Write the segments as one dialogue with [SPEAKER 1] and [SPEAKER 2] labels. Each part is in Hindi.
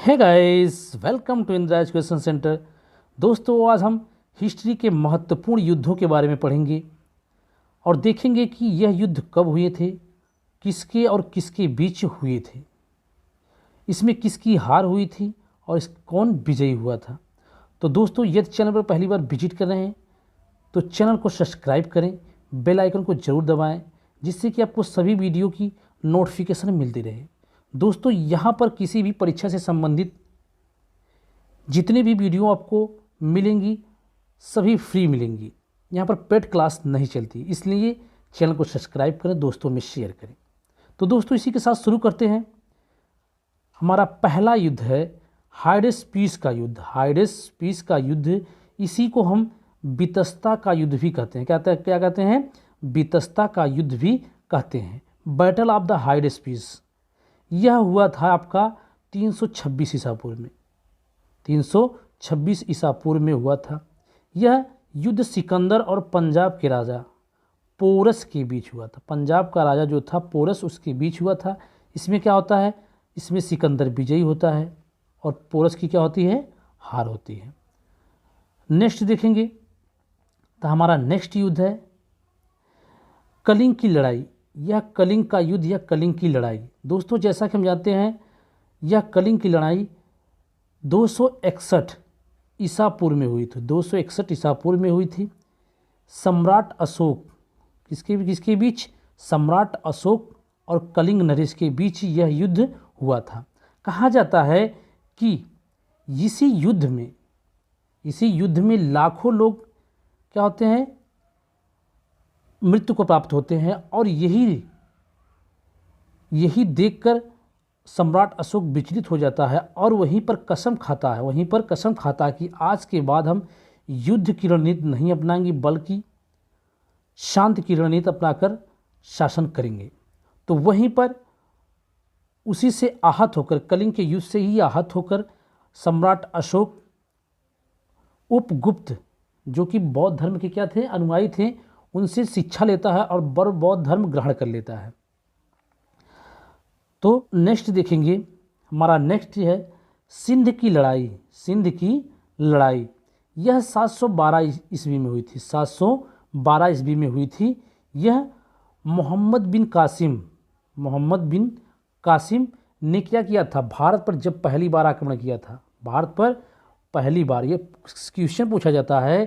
[SPEAKER 1] है guys, welcome to Indira education centre. दोस्तों, आज हम हिस्ट्री के महत्वपूर्ण युद्धों के बारे में पढ़ेंगे और देखेंगे कि यह युद्ध कब हुए थे, किसके और किसके बीच हुए थे, इसमें किसकी हार हुई थी और कौन विजयी हुआ था। तो दोस्तों, यदि चैनल पर पहली बार विजिट कर रहे हैं तो चैनल को सब्सक्राइब करें, बेल आइकन को ज़रूर दबाएं, जिससे कि आपको सभी वीडियो की नोटिफिकेशन मिलती रहे। दोस्तों, यहाँ पर किसी भी परीक्षा से संबंधित जितने भी वीडियो आपको मिलेंगी सभी फ्री मिलेंगी। यहाँ पर पेड क्लास नहीं चलती, इसलिए चैनल को सब्सक्राइब करें, दोस्तों में शेयर करें। तो दोस्तों, इसी के साथ शुरू करते हैं। हमारा पहला युद्ध है हाइडेस पीस का युद्ध। हाइडेस पीस का युद्ध, इसी को हम बीतस्ता का युद्ध भी कहते हैं। क्या कहते हैं? बीतस्ता का युद्ध भी कहते हैं। बैटल ऑफ द हाइडेस पीस यह हुआ था आपका 326 ईसा पूर्व में। 326 ईसा पूर्व में हुआ था। यह युद्ध सिकंदर और पंजाब के राजा पोरस के बीच हुआ था। पंजाब का राजा जो था पोरस, उसके बीच हुआ था। इसमें क्या होता है? इसमें सिकंदर विजयी होता है और पोरस की क्या होती है? हार होती है। नेक्स्ट देखेंगे तो हमारा नेक्स्ट युद्ध है कलिंग की लड़ाई। यह कलिंग का युद्ध या कलिंग की लड़ाई, दोस्तों जैसा कि हम जानते हैं, यह कलिंग की लड़ाई 261 ईसा पूर्व में हुई थी। 261 ईसा पूर्व में हुई थी। सम्राट अशोक किसके बीच? सम्राट अशोक और कलिंग नरेश के बीच यह युद्ध हुआ था। कहा जाता है कि इसी युद्ध में लाखों लोग क्या होते हैं? मृत्यु को प्राप्त होते हैं। और यही देखकर सम्राट अशोक विचलित हो जाता है और वहीं पर कसम खाता है कि आज के बाद हम युद्ध की रणनीति नहीं अपनाएंगे, बल्कि शांति की रणनीति अपनाकर शासन करेंगे। तो वहीं पर उसी से आहत होकर, कलिंग के युद्ध से ही आहत होकर, सम्राट अशोक उपगुप्त, जो कि बौद्ध धर्म के क्या थे? अनुयायी थे, उनसे शिक्षा लेता है और बौद्ध धर्म ग्रहण कर लेता है। तो नेक्स्ट देखेंगे, हमारा नेक्स्ट है सिंध की लड़ाई। सिंध की लड़ाई यह 712 ईस्वी में हुई थी। 712 ईस्वी में हुई थी। यह मोहम्मद बिन कासिम ने क्या किया था? भारत पर जब पहली बार आक्रमण किया था, भारत पर पहली बार, ये क्वेश्चन पूछा जाता है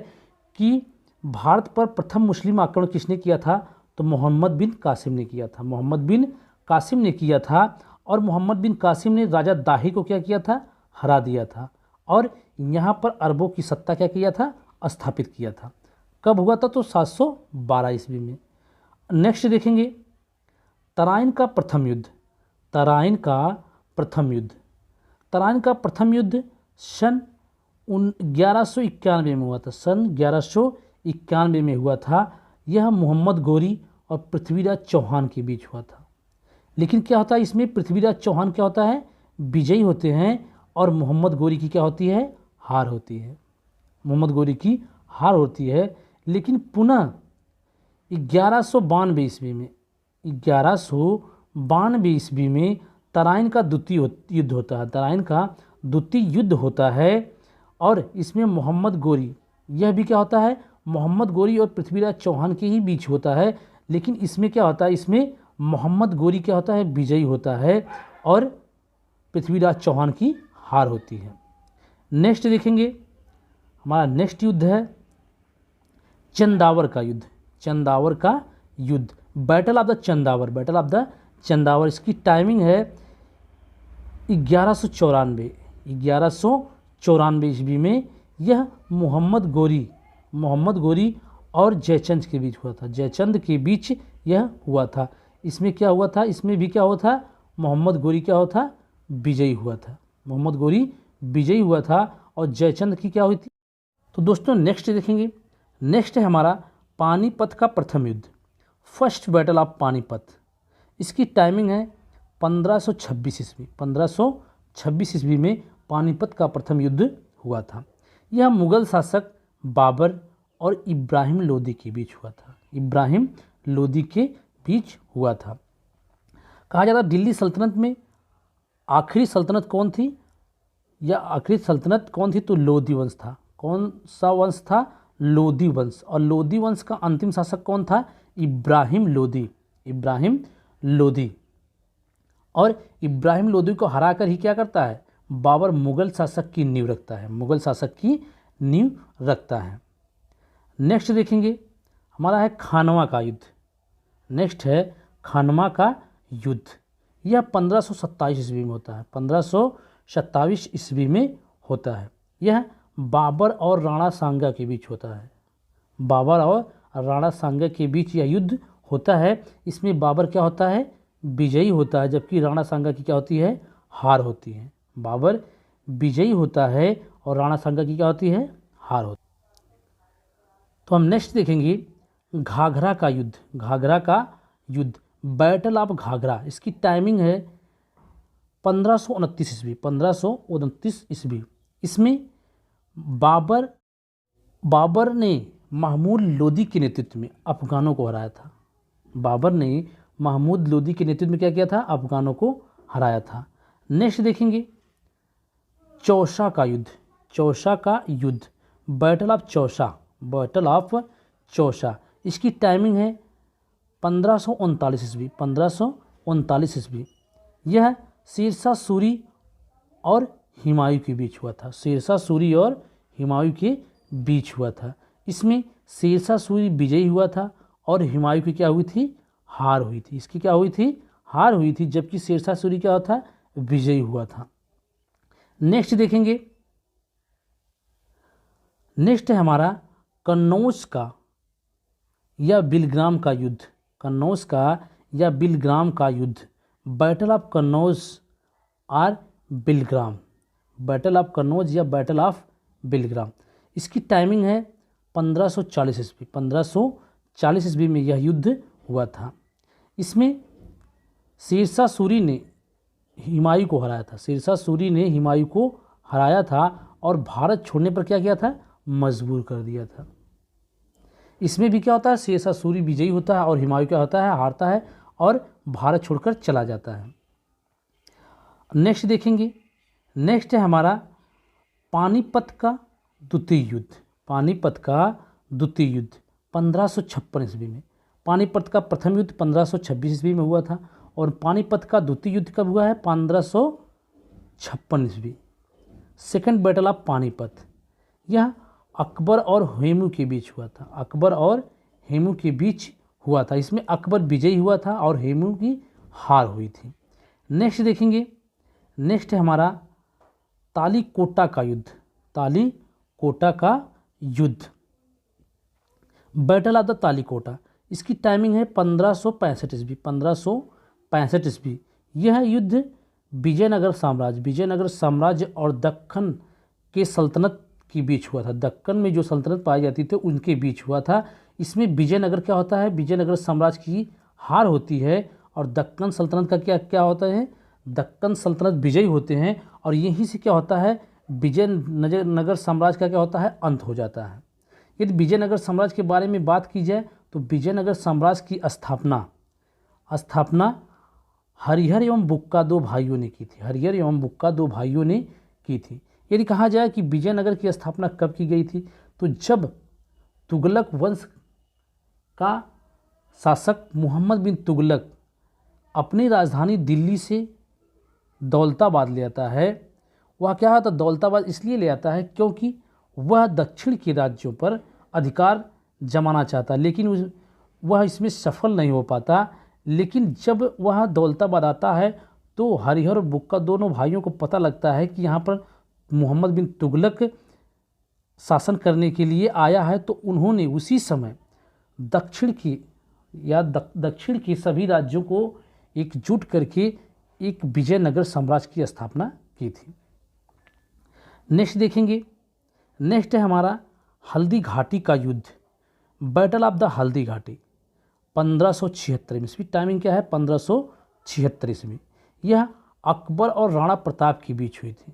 [SPEAKER 1] कि भारत पर प्रथम मुस्लिम आक्रमण किसने किया था? तो मोहम्मद बिन कासिम ने किया था। मोहम्मद बिन कासिम ने किया था। और मोहम्मद बिन कासिम ने राजा दाही को क्या किया था? हरा दिया था। और यहाँ पर अरबों की सत्ता क्या किया था? स्थापित किया था। कब हुआ था? तो 712 ईस्वी में। नेक्स्ट देखेंगे तराइन का प्रथम युद्ध। तराइन का प्रथम युद्ध सन 1191 में हुआ था। सन 1191 में हुआ था। यह मोहम्मद गोरी और पृथ्वीराज चौहान के बीच हुआ था। लेकिन क्या होता है इसमें? पृथ्वीराज चौहान क्या होता है? विजयी होते हैं और मोहम्मद गोरी की क्या होती है? हार होती है। मोहम्मद गोरी की हार होती है। लेकिन पुनः 1192 ईस्वी में तराइन का द्वितीय युद्ध होता है। तराइन का द्वितीय युद्ध होता है और इसमें मोहम्मद गोरी, यह भी क्या होता है? मोहम्मद गोरी और पृथ्वीराज चौहान के ही बीच होता है। लेकिन इसमें क्या होता है? इसमें मोहम्मद गोरी क्या होता है? विजयी होता है और पृथ्वीराज चौहान की हार होती है। नेक्स्ट देखेंगे, हमारा नेक्स्ट युद्ध है चंदावर का युद्ध। चंदावर का युद्ध, बैटल ऑफ द चंदावर। इसकी टाइमिंग है 1194 ईस्वी में। यह मोहम्मद गोरी और जयचंद के बीच हुआ था। जयचंद के बीच यह हुआ था। इसमें क्या हुआ था? इसमें भी क्या हुआ था? मोहम्मद गोरी क्या हुआ था? विजयी हुआ था। मोहम्मद गोरी विजयी हुआ था और जयचंद की क्या हुई थी? तो दोस्तों नेक्स्ट देखेंगे। नेक्स्ट है हमारा पानीपत का प्रथम युद्ध, फर्स्ट बैटल ऑफ पानीपत। इसकी टाइमिंग है 1526 ईस्वी। 1526 ईस्वी में पानीपत का प्रथम युद्ध हुआ था। यह मुगल शासक बाबर और इब्राहिम लोदी के बीच हुआ था। इब्राहिम लोदी के बीच हुआ था। कहा जाता है दिल्ली सल्तनत में आखिरी सल्तनत कौन थी? या आखिरी सल्तनत कौन थी, तो लोधी वंश था। कौन सा वंश था, लोधी वंश। और लोधी वंश का अंतिम शासक कौन था, इब्राहिम लोधी। इब्राहिम लोधी। और इब्राहिम लोधी को हराकर ही क्या करता है, बाबर मुगल शासक की नींव रखता है। मुगल शासक की नींव रखता है। नेक्स्ट देखेंगे हमारा है खानवा का युद्ध। नेक्स्ट है खानवा का युद्ध। यह 1527 ईस्वी में होता है। 1527 ईस्वी में होता है। यह बाबर और राणा सांगा के बीच होता है। बाबर और राणा सांगा के बीच यह युद्ध होता है। इसमें बाबर क्या होता है, विजयी होता है, जबकि राणा सांगा की क्या होती है, हार होती है। बाबर विजयी होता है और राणा सांगा की क्या होती है, हार होती है। तो हम नेक्स्ट देखेंगे घाघरा का युद्ध। घाघरा का युद्ध, बैटल ऑफ घाघरा। इसकी टाइमिंग है 1529 ईस्वी। 1529 ईस्वी। इसमें बाबर ने महमूद लोदी के नेतृत्व में अफगानों को हराया था। बाबर ने महमूद लोदी के नेतृत्व में क्या किया था, अफगानों को हराया था। नेक्स्ट देखेंगे चौसा का युद्ध। चौसा का युद्ध, battle of Chausa. Battle of Chausa. इसकी टाइमिंग है 1539 ईस्वी। 1539 ईस्वी। यह शेरशाह सूरी और हुमायूं के बीच हुआ था। शेरशाह सूरी और हुमायूं के बीच हुआ था। इसमें शेरशाह सूरी विजयी हुआ था और हुमायूं की क्या हुई थी, हार हुई थी। इसकी क्या हुई थी, हार हुई थी, जबकि शेरशाह सूरी क्या होता, विजयी हुआ था। नेक्स्ट देखेंगे, नेक्स्ट है हमारा कन्नौज का या बिलग्राम का युद्ध। कन्नौज का या बिलग्राम का युद्ध, बैटल ऑफ कन्नौज और बिलग्राम। बैटल ऑफ कन्नौज या बैटल ऑफ बिलग्राम। इसकी टाइमिंग है 1540 ईस्वी। 1540 ईस्वी में यह युद्ध हुआ था। इसमें शेरशाह सूरी ने हुमायूं को हराया था। शेरशाह सूरी ने हुमायूं को हराया था और भारत छोड़ने पर क्या किया था, मजबूर कर दिया था। इसमें भी क्या होता है, शेरशाह सूरी विजयी होता है और हुमायूं क्या होता है, हारता है और भारत छोड़कर चला जाता है। नेक्स्ट देखेंगे, नेक्स्ट है हमारा पानीपत का द्वितीय युद्ध। पानीपत का द्वितीय युद्ध 1556 ईस्वी में। पानीपत का प्रथम युद्ध 1526 ईस्वी में हुआ था और पानीपत का द्वितीय युद्ध कब हुआ है, 1556 ईस्वी। सेकेंड बैटल ऑफ पानीपत, यह अकबर और हुमायूं के बीच हुआ था। अकबर और हुमायूं के बीच हुआ था। इसमें अकबर विजयी हुआ था और हुमायूं की हार हुई थी। नेक्स्ट देखेंगे, नेक्स्ट है हमारा तालीकोटा का युद्ध। तालीकोटा का युद्ध, बैटल ऑफ द तालीकोटा। इसकी टाइमिंग है 1565 ईस्वी। 1565 ईस्वी। यह युद्ध विजयनगर साम्राज्य और दक्कन के सल्तनत के बीच हुआ था। दक्कन में जो सल्तनत पाई जाती थी उनके बीच हुआ था। इसमें विजयनगर क्या होता है, विजयनगर साम्राज्य की हार होती है और दक्कन सल्तनत का क्या होता है, दक्कन सल्तनत विजयी होते हैं और यहीं से क्या होता है, विजयनगर साम्राज्य का क्या होता है, अंत हो जाता है। यदि विजयनगर साम्राज्य के बारे में बात की जाए तो विजयनगर साम्राज्य की स्थापना हरिहर एवं बुक्का दो भाइयों ने की थी। हरिहर एवं बुक्का दो भाइयों ने की थी। यदि कहा जाए कि विजयनगर की स्थापना कब की गई थी, तो जब तुगलक वंश का शासक मोहम्मद बिन तुगलक अपनी राजधानी दिल्ली से दौलताबाद ले आता है। वह क्या होता, दौलताबाद इसलिए ले आता है क्योंकि वह दक्षिण के राज्यों पर अधिकार जमाना चाहता, लेकिन वह इसमें सफल नहीं हो पाता। लेकिन जब वह दौलताबाद आता है तो हरिहर और बुक्का दोनों भाइयों को पता लगता है कि यहाँ पर मोहम्मद बिन तुगलक शासन करने के लिए आया है, तो उन्होंने उसी समय दक्षिण के सभी राज्यों को एकजुट करके एक विजयनगर साम्राज्य की स्थापना की थी। नेक्स्ट देखेंगे, नेक्स्ट है हमारा हल्दी घाटी का युद्ध, battle of the Haldi Ghati 1576 ईस्वी। टाइमिंग क्या है, 1576 ईस्वी। यह अकबर और राणा प्रताप के बीच हुई थी।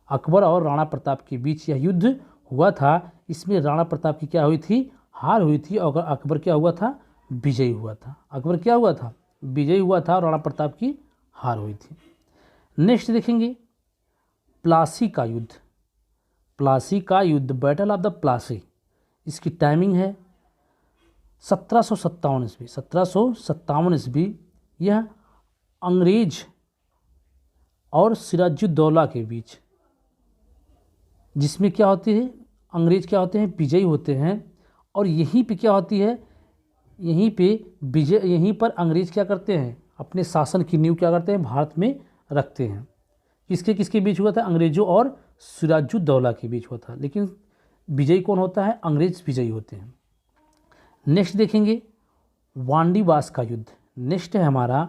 [SPEAKER 1] अकबर और राणा प्रताप के बीच यह युद्ध हुआ था। इसमें राणा प्रताप की क्या हुई थी, हार हुई थी और अकबर क्या हुआ था, विजयी हुआ था। अकबर क्या हुआ था, विजयी हुआ था और राणा प्रताप की हार हुई थी। नेक्स्ट देखेंगे प्लासी का युद्ध, प्लासी का युद्ध, बैटल ऑफ द प्लासी, इसकी टाइमिंग है 1757 ईस्वी, 1757 ईस्वी। यह अंग्रेज और सिराजुद्दौला के बीच, जिसमें क्या होती है, अंग्रेज क्या होते हैं, विजयी होते हैं। और यहीं पे क्या होती है, यहीं पे विजय, यहीं पर अंग्रेज क्या करते हैं, अपने शासन की नींव क्या करते हैं, भारत में रखते हैं। किसके किसके बीच हुआ था, अंग्रेजों और सिराजुद्दौला के बीच हुआ था। लेकिन विजयी कौन होता है, अंग्रेज विजयी होते हैं। नेक्स्ट देखेंगे वांडीवास का युद्ध। नेक्स्ट है हमारा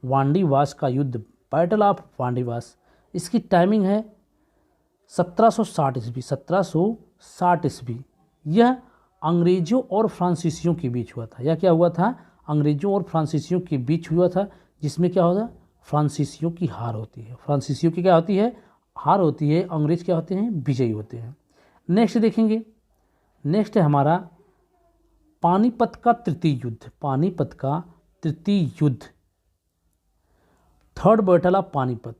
[SPEAKER 1] वांडीवास का युद्ध, बैटल ऑफ वांडीवास। इसकी टाइमिंग है 1760 ईस्वी, 1760 ईस्वी। यह अंग्रेजों और फ्रांसीसियों के बीच हुआ था। यह क्या हुआ था, अंग्रेजों और फ्रांसीसियों के बीच हुआ था, जिसमें क्या होता, फ्रांसीसियों की हार होती है। फ्रांसीसियों की क्या होती है, हार होती है। अंग्रेज क्या होते हैं, विजयी होते हैं। नेक्स्ट देखेंगे, नेक्स्ट है हमारा पानीपत का तृतीय युद्ध। पानीपत का तृतीय युद्ध, थर्ड बैटल ऑफ पानीपत।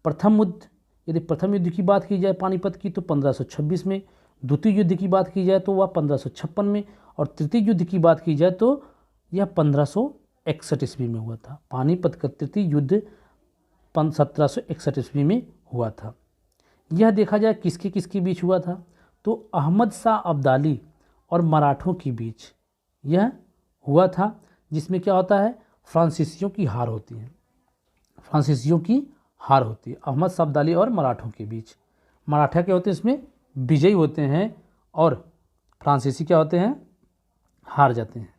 [SPEAKER 1] प्रथम युद्ध, यदि प्रथम युद्ध की बात की जाए पानीपत की तो 1526 में, द्वितीय युद्ध की बात की जाए तो वह 1556 में, और तृतीय युद्ध की बात की जाए तो यह 1561 ईस्वी में हुआ था। पानीपत का तृतीय युद्ध 1761 ईस्वी में हुआ था। यह देखा जाए किसके किसके बीच हुआ था, तो अहमद शाह अब्दाली और मराठों के बीच यह हुआ था, जिसमें क्या होता है, फ्रांसीसियों की हार होती है। फ्रांसीसियों की हार होती है अहमद शाह अब्दाली और मराठों के बीच। मराठा क्या होते हैं, इसमें विजयी होते हैं, और फ्रांसीसी क्या होते हैं, हार जाते हैं।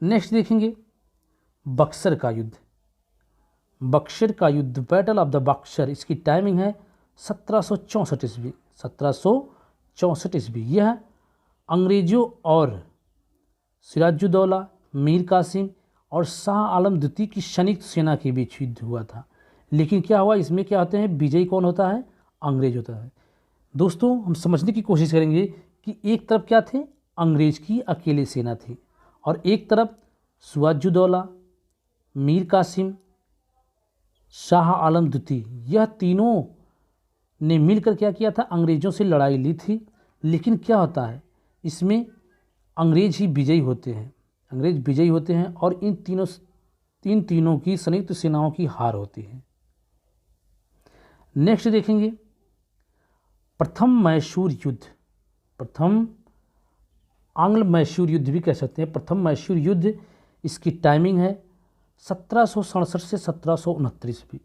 [SPEAKER 1] नेक्स्ट देखेंगे बक्सर का युद्ध। बक्सर का युद्ध, बैटल ऑफ द बक्सर। इसकी टाइमिंग है 1764 ईस्वी, 1764 ईस्वी। यह अंग्रेजों और सिराजुद्दौला, मीर कासिम और शाह आलम द्वितीय की संयुक्त सेना के बीच युद्ध हुआ था। लेकिन क्या हुआ, इसमें क्या होते हैं, विजयी कौन होता है, अंग्रेज होता है। दोस्तों हम समझने की कोशिश करेंगे कि एक तरफ क्या थे, अंग्रेज की अकेली सेना थी, और एक तरफ सिराजुद्दौला, मीर कासिम, शाह आलम द्वितीय, यह तीनों ने मिलकर क्या किया था, अंग्रेज़ों से लड़ाई ली थी। लेकिन क्या होता है, इसमें अंग्रेज ही विजयी होते हैं, अंग्रेज विजयी होते हैं, और इन तीनों की संयुक्त सेनाओं की हार होती है। नेक्स्ट देखेंगे प्रथम मैसूर युद्ध। प्रथम आंग्ल मैसूर युद्ध भी कह सकते हैं, प्रथम मैसूर युद्ध। इसकी टाइमिंग है 1767 से 1769 ईस्वी।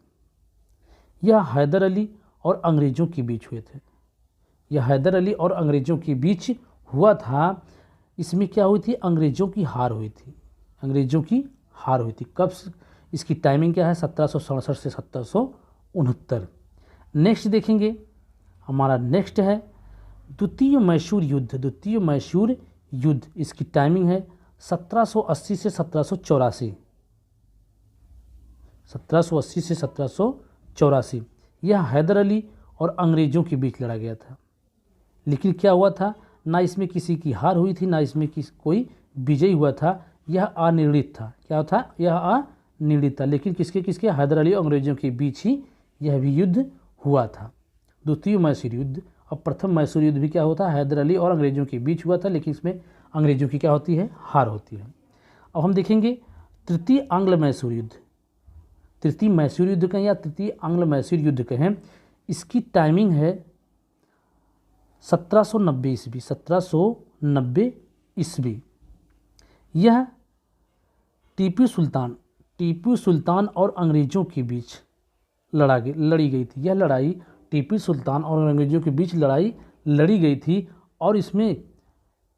[SPEAKER 1] यह हैदर अली और अंग्रेज़ों के बीच हुए थे। यह हैदर अली और अंग्रेज़ों के बीच हुआ था। इसमें क्या हुई थी, अंग्रेज़ों की हार हुई थी, अंग्रेज़ों की हार हुई थी। कब, इसकी टाइमिंग क्या है, 1767 से 1769। नेक्स्ट देखेंगे, हमारा नेक्स्ट है द्वितीय मैसूर युद्ध। द्वितीय मैसूर युद्ध, इसकी टाइमिंग है 1780 से 1784, 1780 से 1784। यह हैदर अली और अंग्रेज़ों के बीच लड़ा गया था। लेकिन क्या हुआ था, ना इसमें किसी की हार हुई थी, ना इसमें कोई विजयी हुआ था। यह अनिर्णित था। क्या था, यह अनिर्णित था। लेकिन किसके किसके, हैदर अली और अंग्रेज़ों के बीच ही यह भी युद्ध हुआ था, द्वितीय मैसूर युद्ध। और प्रथम मैसूर युद्ध भी क्या होता है, हैदर अली और अंग्रेज़ों के बीच हुआ था, लेकिन इसमें अंग्रेज़ों की क्या होती है, हार होती है। अब हम देखेंगे तृतीय आंग्ल मैसूर युद्ध। तृतीय मैसूर युद्ध कहें या तृतीय आंग्ल मैसूर युद्ध कहें, इसकी टाइमिंग है 1790 ईस्वी, 1790 ईस्वी। यह टीपू सुल्तान और अंग्रेज़ों के बीच लड़ी गई थी। यह लड़ाई टीपू सुल्तान और अंग्रेज़ों के बीच लड़ी गई थी। और इसमें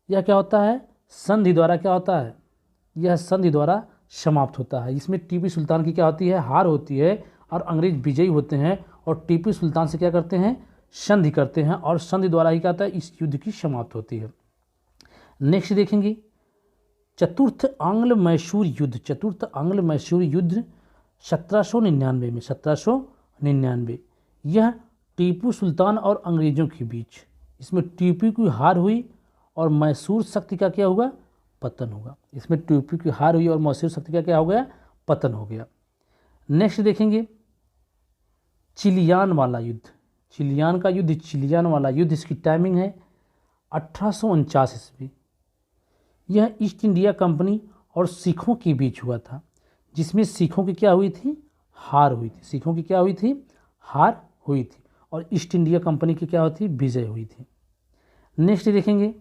[SPEAKER 1] यह क्या होता है, संधि द्वारा क्या होता है, यह संधि द्वारा समाप्त होता है। इसमें टीपू सुल्तान की क्या होती है, हार होती है, और अंग्रेज विजयी होते हैं, और टीपू सुल्तान से क्या करते हैं, संधि करते हैं, और संधि द्वारा ही क्या होता है, इस युद्ध की समाप्त होती है। नेक्स्ट देखेंगे चतुर्थ आंग्ल मैसूर युद्ध। चतुर्थ आंग्ल मैसूर युद्ध 1799 में, 1799। यह टीपू सुल्तान और अंग्रेज़ों के बीच, इसमें टीपू की हार हुई और मैसूर शक्ति का क्या हुआ, पतन हुआ। इसमें टीपू की हार हुई और मैसूर शक्ति का क्या हो गया, पतन हो गया। नेक्स्ट देखेंगे चिलियान वाला युद्ध। चिलियान का युद्ध, चिलियान वाला युद्ध, इसकी टाइमिंग है 1849 ईस्वी। यह ईस्ट इंडिया कंपनी और सिखों के बीच हुआ था, जिसमें सिखों की क्या हुई थी, हार हुई थी। सिखों की क्या हुई थी, हार हुई थी, और ईस्ट इंडिया कंपनी की क्या हुई थी, विजय हुई थी। नेक्स्ट देखेंगे,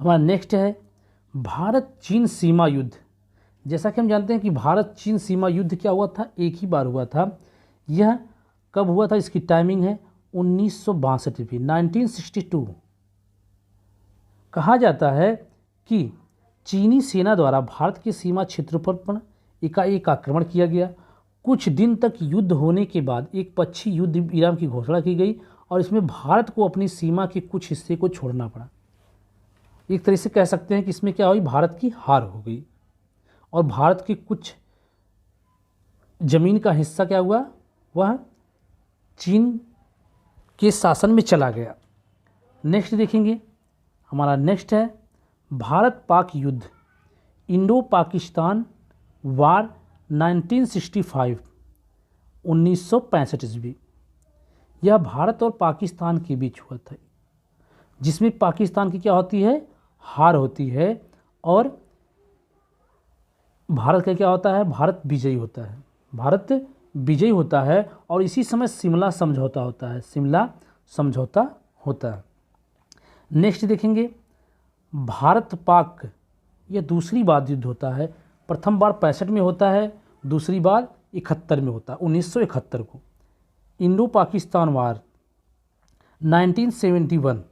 [SPEAKER 1] हमारा नेक्स्ट है भारत चीन सीमा युद्ध। जैसा कि हम जानते हैं कि भारत चीन सीमा युद्ध क्या हुआ था, एक ही बार हुआ था। यह कब हुआ था, इसकी टाइमिंग है 1962 ईस्वी, 1962। कहा जाता है कि चीनी सेना द्वारा भारत के सीमा क्षेत्रों पर एकाएक आक्रमण किया गया। कुछ दिन तक युद्ध होने के बाद एक पक्षी युद्ध विराम की घोषणा की गई और इसमें भारत को अपनी सीमा के कुछ हिस्से को छोड़ना पड़ा। एक तरह से कह सकते हैं कि इसमें क्या हुई, भारत की हार हो गई और भारत के कुछ जमीन का हिस्सा क्या हुआ, वह चीन के शासन में चला गया। नेक्स्ट देखेंगे, हमारा नेक्स्ट है भारत पाक युद्ध, इंडो पाकिस्तान वार 1965, 1965 ईस्वी। यह भारत और पाकिस्तान के बीच हुआ था, जिसमें पाकिस्तान की क्या होती है, हार होती है और भारत का क्या होता है, भारत विजयी होता है। भारत विजयी होता है और इसी समय शिमला समझौता होता है, शिमला समझौता होता है। नेक्स्ट देखेंगे, भारत पाक, यह दूसरी बार युद्ध होता है। प्रथम बार 65 में होता है, दूसरी बार 71 में होता है, 1971 को। इंडो पाकिस्तान वार 1971,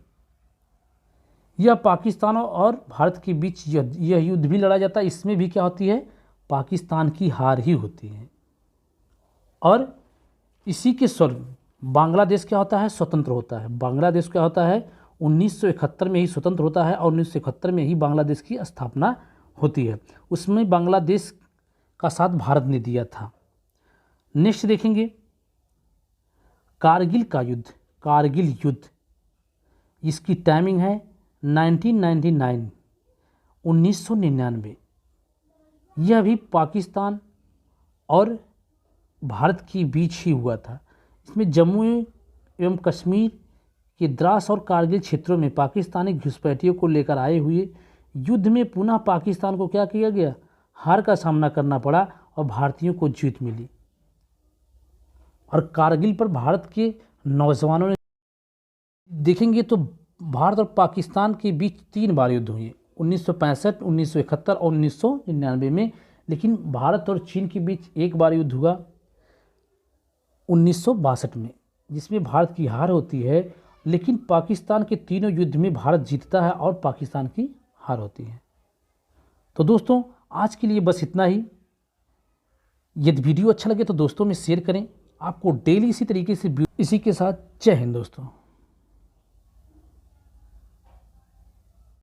[SPEAKER 1] यह पाकिस्तान और भारत के बीच यह युद्ध भी लड़ा जाता है। इसमें भी क्या होती है, पाकिस्तान की हार ही होती है। और इसी के स्वरूप बांग्लादेश क्या होता है, स्वतंत्र होता है। बांग्लादेश क्या होता है, 1971 में ही स्वतंत्र होता है और 1971 में ही बांग्लादेश की स्थापना होती है। उसमें बांग्लादेश का साथ भारत ने दिया था। नेक्स्ट देखेंगे, कारगिल का युद्ध, कारगिल युद्ध, इसकी टाइमिंग है 1999, 1999। यह भी पाकिस्तान और भारत के बीच ही हुआ था। इसमें जम्मू एवं कश्मीर के द्रास और कारगिल क्षेत्रों में पाकिस्तानी घुसपैठियों को लेकर आए हुए युद्ध में पुनः पाकिस्तान को क्या किया गया, हार का सामना करना पड़ा और भारतीयों को जीत मिली। और कारगिल पर भारत के नौजवानों ने, देखेंगे तो भारत और पाकिस्तान के बीच 3 बार युद्ध हुए, 1965, 1971 और 1999 में। लेकिन भारत और चीन के बीच एक बार युद्ध हुआ 1962 में, जिसमें भारत की हार होती है। लेकिन पाकिस्तान के तीनों युद्ध में भारत जीतता है और पाकिस्तान की हार होती है। तो दोस्तों आज के लिए बस इतना ही। यदि वीडियो अच्छा लगे तो दोस्तों में शेयर करें। आपको डेली इसी तरीके से, इसी के साथ जय हिंद दोस्तों।